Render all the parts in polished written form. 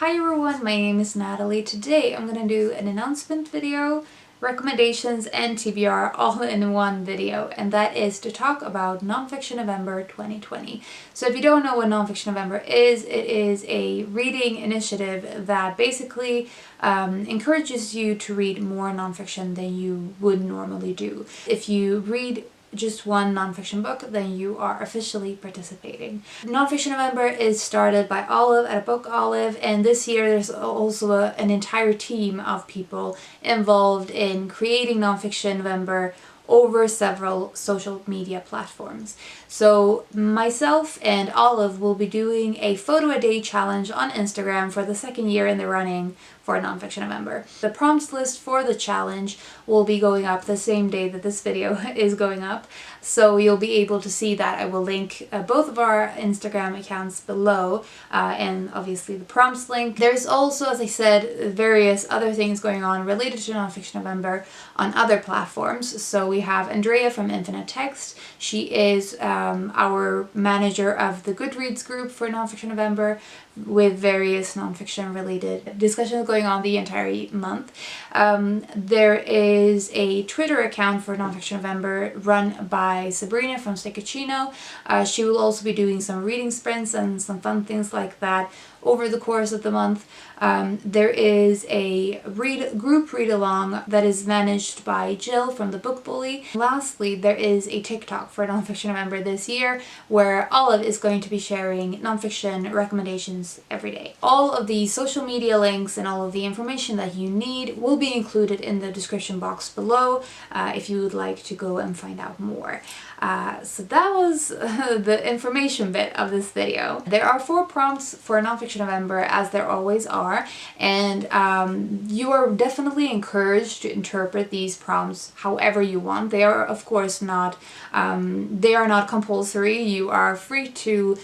Hi everyone, my name is Natalie. Today I'm going to do an announcement video, recommendations, and TBR all in one video, and that is to talk about Nonfiction November 2020. So if you don't know what Nonfiction November is, it is a reading initiative that basically encourages you to read more nonfiction than you would normally do. If you read just one nonfiction book, then you are officially participating. Nonfiction November is started by Olive at a Book Olive, and this year there's also an entire team of people involved in creating Nonfiction November over several social media platforms. So myself and Olive will be doing a photo a day challenge on Instagram for the second year in the running for Nonfiction November. The prompts list for the challenge will be going up the same day that this video is going up, so you'll be able to see that. I will link both of our Instagram accounts below, and obviously the prompts link. There's also, as I said, various other things going on related to Nonfiction November on other platforms. So we have Andrea from Infinite Text. She is our manager of the Goodreads group for Nonfiction November, with various nonfiction related discussions going on the entire month. There is a Twitter account for Nonfiction November run by Sabrina from Stickachino. She will also be doing some reading sprints and some fun things like that over the course of the month. There is a group read-along that is managed by Jill from the Book Bully. Lastly, there is a TikTok for Nonfiction November this year where Olive is going to be sharing nonfiction recommendations every day. All of the social media links and all of the information that you need will be included in the description box below if you would like to go and find out more. So that was the information bit of this video. There are 4 prompts for Nonfiction November, as there always are, and you are definitely encouraged to interpret these prompts however you want. They are, of course, not compulsory. You are free to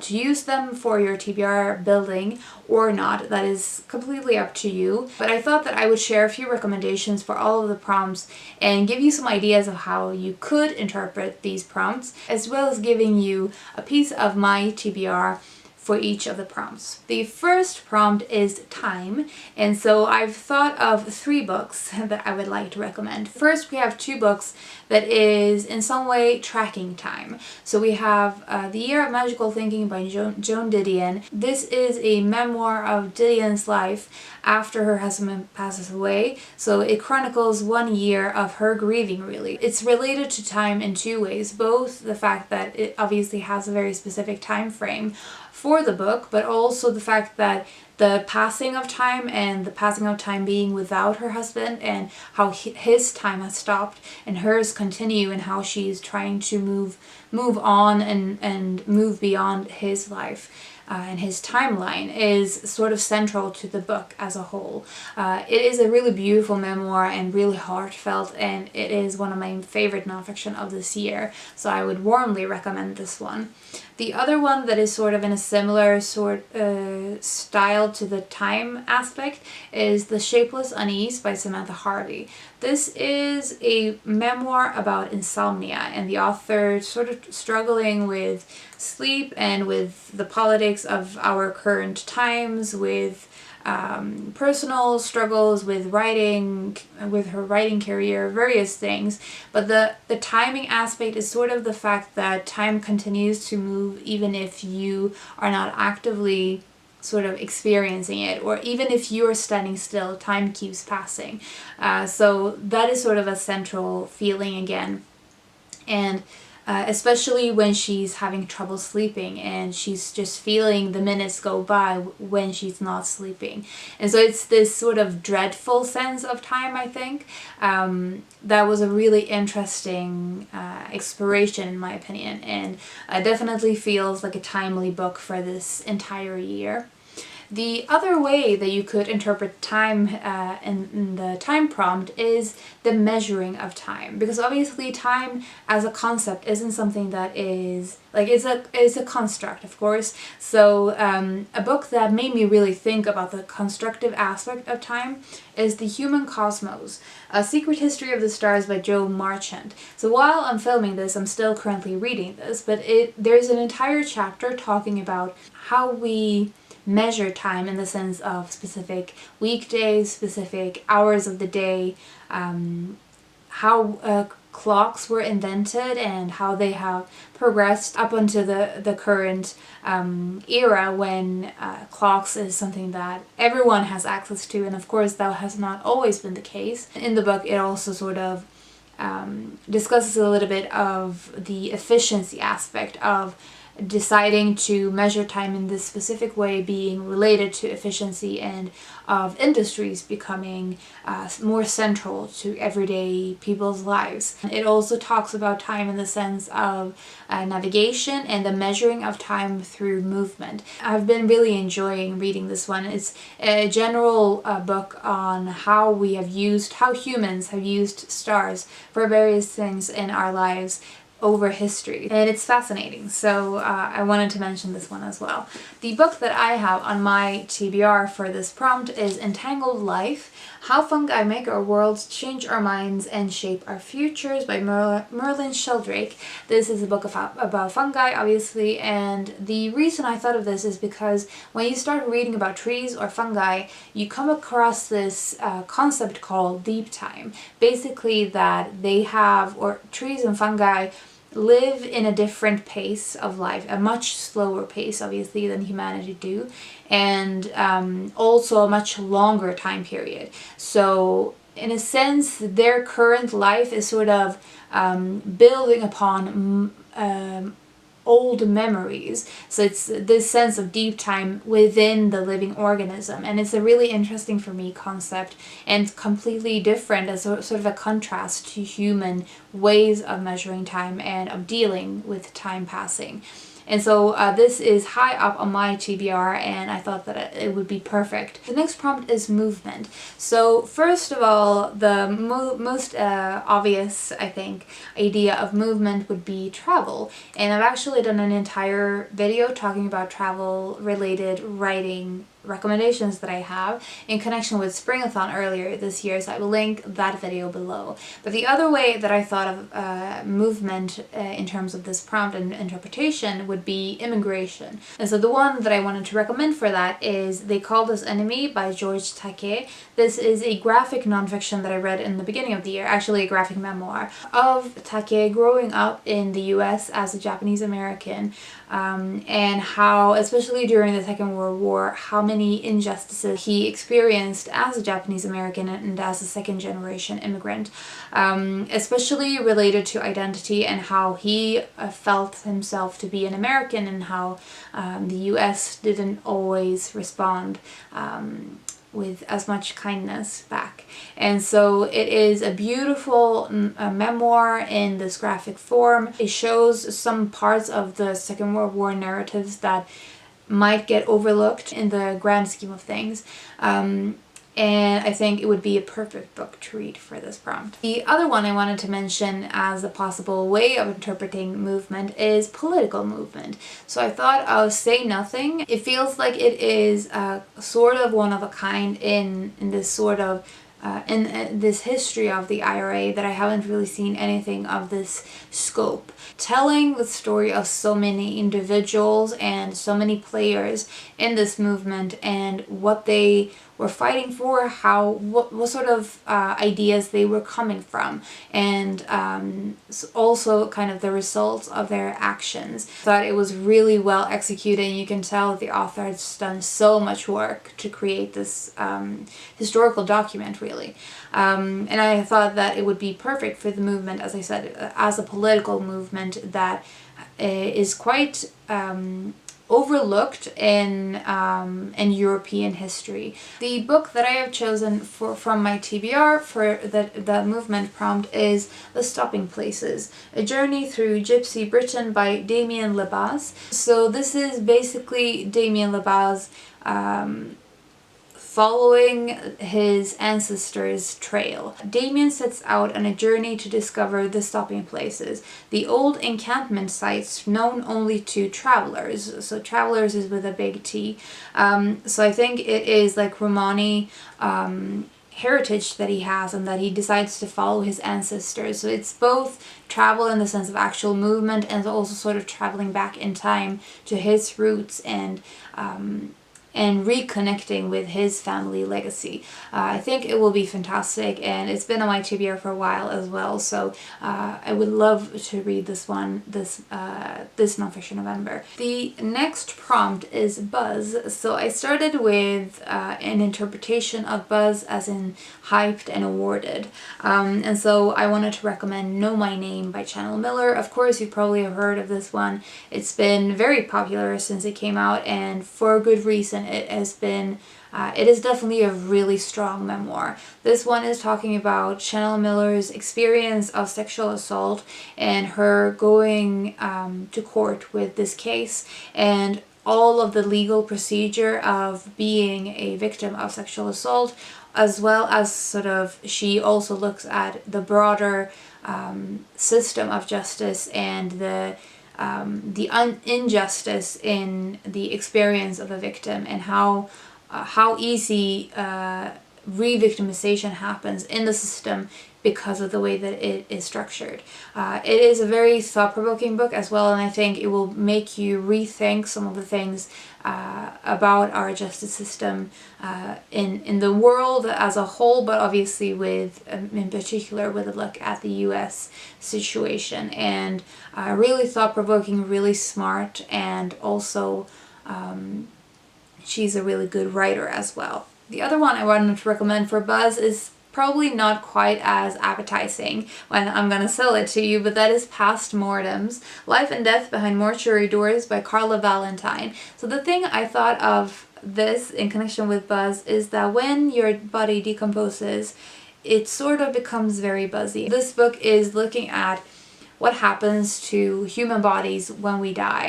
use them for your TBR building or not. That is completely up to you. But I thought that I would share a few recommendations for all of the prompts and give you some ideas of how you could interpret these prompts, as well as giving you a piece of my TBR for each of the prompts. The first prompt is time, and so I've thought of 3 books that I would like to recommend. First, we have 2 books that is in some way tracking time. So we have The Year of Magical Thinking by Joan Didion. This is a memoir of Didion's life after her husband passes away, so it chronicles 1 year of her grieving, really. It's related to time in 2 ways, both the fact that it obviously has a very specific time frame for the book, but also the fact that the passing of time and the passing of time being without her husband, and how his time has stopped and hers continue, and how she's trying to move on and move beyond his life. And his timeline is sort of central to the book as a whole. It is a really beautiful memoir and really heartfelt, and it is one of my favorite nonfiction of this year, so I would warmly recommend this one. The other one that is sort of in a similar style to the time aspect is The Shapeless Unease by Samantha Harvey. This is a memoir about insomnia and the author sort of struggling with sleep and with the politics of our current times, with personal struggles with writing, with her writing career, various things. But the timing aspect is sort of the fact that time continues to move even if you are not actively sort of experiencing it, or even if you're standing still, time keeps passing. So that is sort of a central feeling again. And especially when she's having trouble sleeping and she's just feeling the minutes go by when she's not sleeping. And so it's this sort of dreadful sense of time, I think. That was a really interesting exploration, in my opinion, and definitely feels like a timely book for this entire year. The other way that you could interpret time in the time prompt is the measuring of time, because obviously time as a concept isn't something that is like, it's a construct, of course. So a book that made me really think about the constructive aspect of time is The Human Cosmos, A Secret History of the Stars by Joe Marchant. So while I'm filming this, I'm still currently reading this, but there's an entire chapter talking about how we measure time in the sense of specific weekdays, specific hours of the day, how clocks were invented and how they have progressed up until the current era when clocks is something that everyone has access to, and of course that has not always been the case. In the book it also sort of discusses a little bit of the efficiency aspect of deciding to measure time in this specific way being related to efficiency, and of industries becoming more central to everyday people's lives. It also talks about time in the sense of navigation and the measuring of time through movement. I've been really enjoying reading this one. It's a general book on how humans have used stars for various things in our lives over history, and it's fascinating, so I wanted to mention this one as well. The book that I have on my TBR for this prompt is Entangled Life: How Fungi Make Our Worlds, Change Our Minds, and Shape Our Futures by Merlin Sheldrake. This is a book about fungi, obviously, and the reason I thought of this is because when you start reading about trees or fungi, you come across this concept called deep time. Basically that they have, or trees and fungi live in a different pace of life, a much slower pace obviously than humanity do, and also a much longer time period. So in a sense their current life is sort of building upon old memories. So it's this sense of deep time within the living organism, and it's a really interesting for me concept, and completely different as sort of a contrast to human ways of measuring time and of dealing with time passing. And so this is high up on my TBR, and I thought that it would be perfect. The next prompt is movement. So first of all, the most obvious, I think, idea of movement would be travel. And I've actually done an entire video talking about travel related writing recommendations that I have in connection with Springathon earlier this year, so I will link that video below. But the other way that I thought of movement in terms of this prompt and interpretation would be immigration. And so the one that I wanted to recommend for that is They Called Us Enemy by George Takei. This is a graphic nonfiction that I read in the beginning of the year, actually a graphic memoir of Takei growing up in the US as a Japanese American, and how, especially during the Second World War, how many injustices he experienced as a Japanese American and as a second generation immigrant, especially related to identity and how he felt himself to be an American, and how the US didn't always respond with as much kindness back. And so it is a beautiful memoir in this graphic form. It shows some parts of the Second World War narratives that might get overlooked in the grand scheme of things. And I think it would be a perfect book to read for this prompt. The other one I wanted to mention as a possible way of interpreting movement is political movement. So I thought of Say Nothing. It feels like it is sort of one of a kind in this sort of in this history of the IRA that I haven't really seen anything of this scope. Telling the story of so many individuals and so many players in this movement and what they were fighting for, what sort of ideas they were coming from, and also kind of the results of their actions. Thought it was really well executed, and you can tell the author has done so much work to create this historical document, really. And I thought that it would be perfect for the movement, as I said, as a political movement that is quite overlooked in European history. The book that I have chosen from my TBR for the movement prompt is The Stopping Places, A Journey Through Gypsy Britain by Damien Lebas. So this is basically Damien Lebas following his ancestors' trail. Damien sets out on a journey to discover the stopping places, the old encampment sites known only to travelers. So travelers is with a big T. So I think it is like Romani heritage that he has, and that he decides to follow his ancestors. So it's both travel in the sense of actual movement, and also sort of traveling back in time to his roots, and and reconnecting with his family legacy. I think it will be fantastic, and it's been on my TBR for a while as well, so I would love to read this one this Nonfiction November. The next prompt is buzz. So I started with an interpretation of buzz as in hyped and awarded, and so I wanted to recommend Know My Name by Lotte Möller. Of course, you probably have heard of this one. It's been very popular since it came out, and for good reason. It is definitely a really strong memoir. This one is talking about Lotte Möller's experience of sexual assault and her going to court with this case, and all of the legal procedure of being a victim of sexual assault, as well as sort of she also looks at the broader system of justice and the injustice in the experience of a victim, and how easy re-victimization happens in the system because of the way that it is structured. It is a very thought-provoking book as well, and I think it will make you rethink some of the things about our justice system in the world as a whole, but obviously with, in particular, with a look at the US situation. And really thought-provoking, really smart, and also she's a really good writer as well. The other one I wanted to recommend for buzz is probably not quite as appetizing when I'm gonna sell it to you, but that is Past Mortems, Life and Death Behind Mortuary Doors by Carla Valentine. So the thing I thought of this in connection with buzz is that when your body decomposes, it sort of becomes very buzzy. This book is looking at what happens to human bodies when we die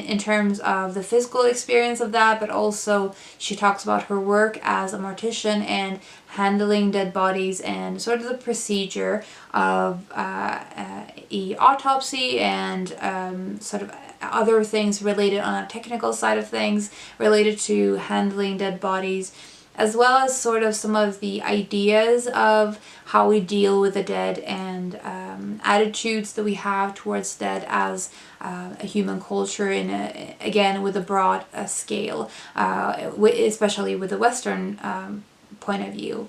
in terms of the physical experience of that, but also she talks about her work as a mortician and handling dead bodies and sort of the procedure of a autopsy and sort of other things related on a technical side of things related to handling dead bodies, as well as sort of some of the ideas of how we deal with the dead and attitudes that we have towards dead as a human culture again with a broad scale, especially with the Western point of view.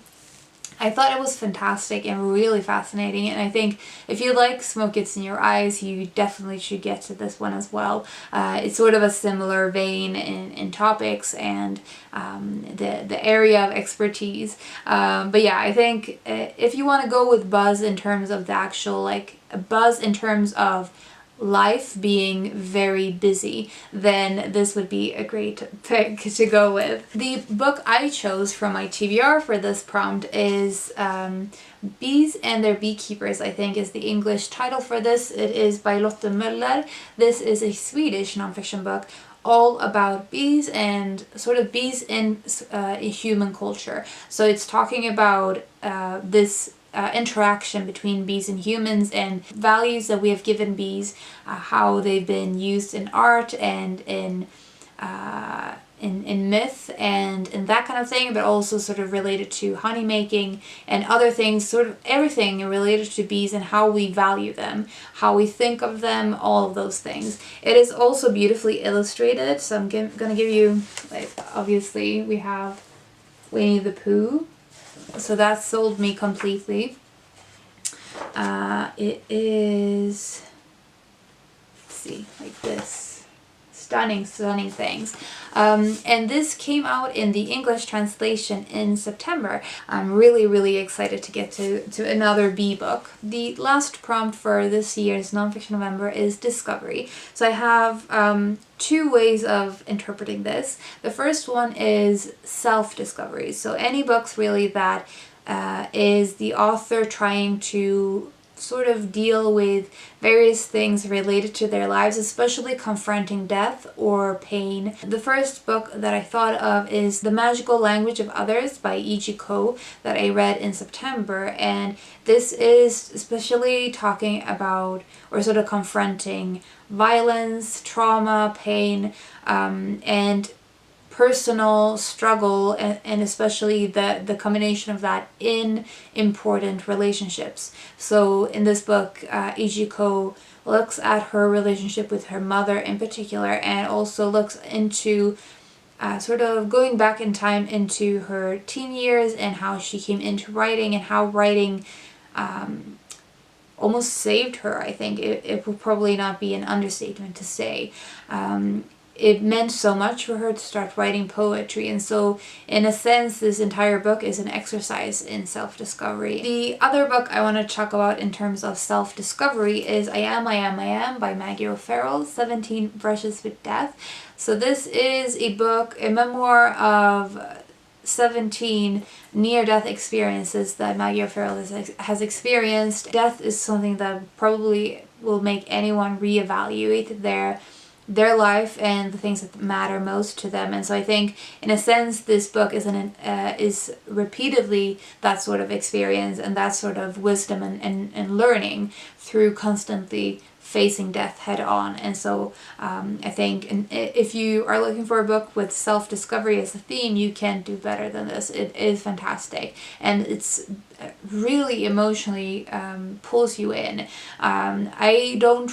I thought it was fantastic and really fascinating, and I think if you like Smoke Gets in Your Eyes, you definitely should get to this one as well. It's sort of a similar vein in topics and the area of expertise. But yeah, I think if you want to go with buzz in terms of the actual, like, buzz in terms of life being very busy, then this would be a great pick to go with. The book I chose from my TBR for this prompt is Bees and Their Beekeepers, I think is the English title for this. It is by Lotte Möller. This is a Swedish nonfiction book all about bees and sort of bees in human culture. So it's talking about this interaction between bees and humans and values that we have given bees, how they've been used in art and in myth and in that kind of thing, but also sort of related to honey making and other things, sort of everything related to bees and how we value them, how we think of them, all of those things. It is also beautifully illustrated, so I'm gonna give you, like, obviously we have Winnie the Pooh. So that sold me completely. It is, let's see, like this. Stunning things. And this came out in the English translation in September. I'm really excited to get to another bee book. The last prompt for this year's Nonfiction November is discovery. So I have two ways of interpreting this. The first one is self-discovery. So any books really that is the author trying to sort of deal with various things related to their lives, especially confronting death or pain. The first book that I thought of is The Magical Language of Others by E.G. Coe that I read in September, and this is especially talking about or sort of confronting violence, trauma, pain, and personal struggle, and especially the combination of that in important relationships. So in this book, E.G. Coe looks at her relationship with her mother in particular, and also looks into sort of going back in time into her teen years and how she came into writing and how writing almost saved her. I think it would probably not be an understatement to say. It meant so much for her to start writing poetry, and so in a sense this entire book is an exercise in self-discovery. The other book I want to talk about in terms of self-discovery is I Am by Maggie O'Farrell, 17 Brushes with Death. So this is a book, a memoir of 17 near-death experiences that Maggie O'Farrell has experienced. Death is something that probably will make anyone reevaluate their life and the things that matter most to them. And so I think in a sense this book is repeatedly that sort of experience and that sort of wisdom and learning through constantly facing death head on. And so I think if you are looking for a book with self-discovery as a theme, you can't do better than this. It is fantastic, and it's really emotionally pulls you in. I don't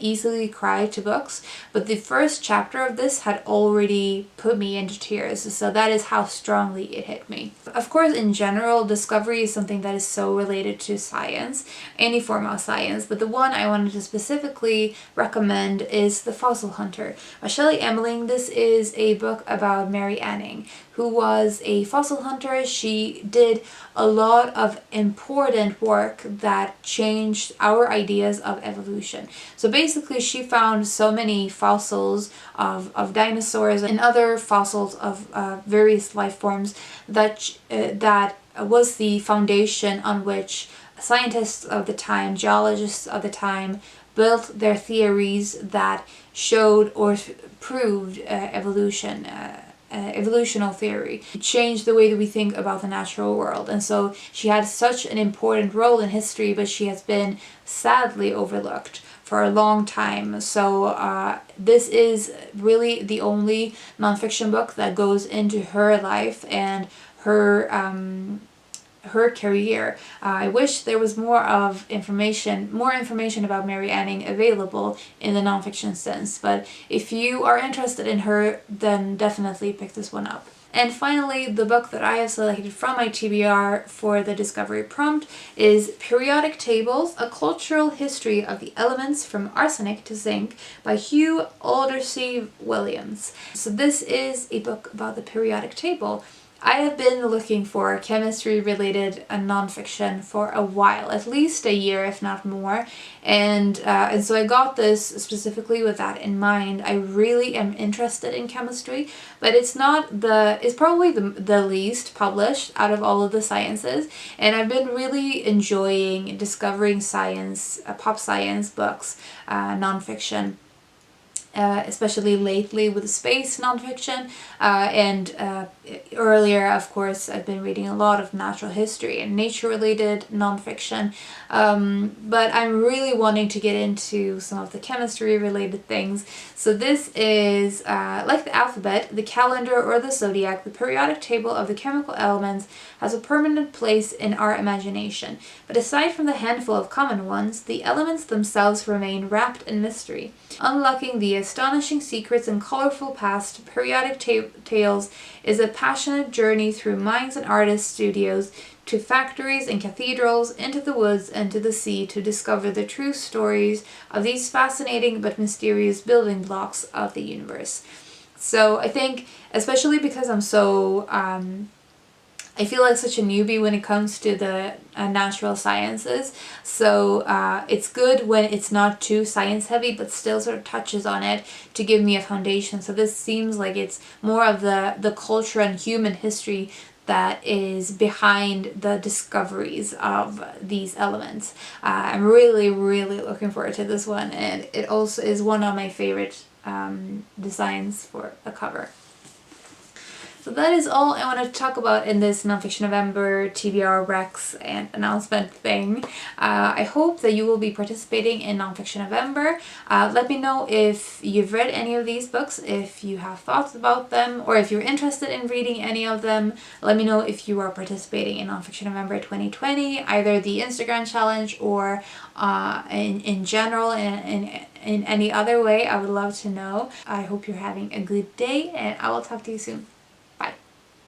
easily cry to books, but the first chapter of this had already put me into tears, so that is how strongly it hit me. Of course, in general, discovery is something that is so related to science, any form of science, but the one I wanted to specifically recommend is The Fossil Hunter by Shelley Emmeling. This is a book about Mary Anning, who was a fossil hunter. She did a lot of important work that changed our ideas of evolution. So basically she found so many fossils of dinosaurs and other fossils of various life forms that was the foundation on which scientists of the time, geologists of the time, built their theories that showed or proved evolution. Evolutional theory. It changed the way that we think about the natural world, and so she had such an important role in history, but she has been sadly overlooked for a long time. So this is really the only nonfiction book that goes into her life and her career. I wish there was more information about Mary Anning available in the nonfiction sense, but if you are interested in her, then definitely pick this one up. And finally, the book that I have selected from my TBR for the discovery prompt is Periodic Tables, A Cultural History of the Elements from Arsenic to Zinc by Hugh Aldersey-Williams. So this is a book about the periodic table. I have been looking for chemistry-related nonfiction for a while, at least a year, if not more, and so I got this specifically with that in mind. I really am interested in chemistry, but it's probably the least published out of all of the sciences, and I've been really enjoying discovering science, pop science books, nonfiction. Especially lately with space nonfiction, and earlier, of course, I've been reading a lot of natural history and nature-related nonfiction, but I'm really wanting to get into some of the chemistry-related things. So this is, like the alphabet, the calendar, or the zodiac, the periodic table of the chemical elements has a permanent place in our imagination, but aside from the handful of common ones, the elements themselves remain wrapped in mystery. Unlocking the astonishing secrets and colorful past, Periodic Tales is a passionate journey through minds and artists' studios, to factories and cathedrals, into the woods and to the sea to discover the true stories of these fascinating but mysterious building blocks of the universe. So I think, especially because I'm so I feel like such a newbie when it comes to the natural sciences, so it's good when it's not too science heavy but still sort of touches on it to give me a foundation. So this seems like it's more of the culture and human history that is behind the discoveries of these elements. I'm really looking forward to this one, and it also is one of my favorite designs for a cover. So that is all I want to talk about in this Nonfiction November TBR Rex and announcement thing. I hope that you will be participating in Nonfiction November. Let me know if you've read any of these books, if you have thoughts about them, or if you're interested in reading any of them. Let me know if you are participating in Nonfiction November 2020, either the Instagram challenge or in general, in any other way. I would love to know. I hope you're having a good day, and I will talk to you soon.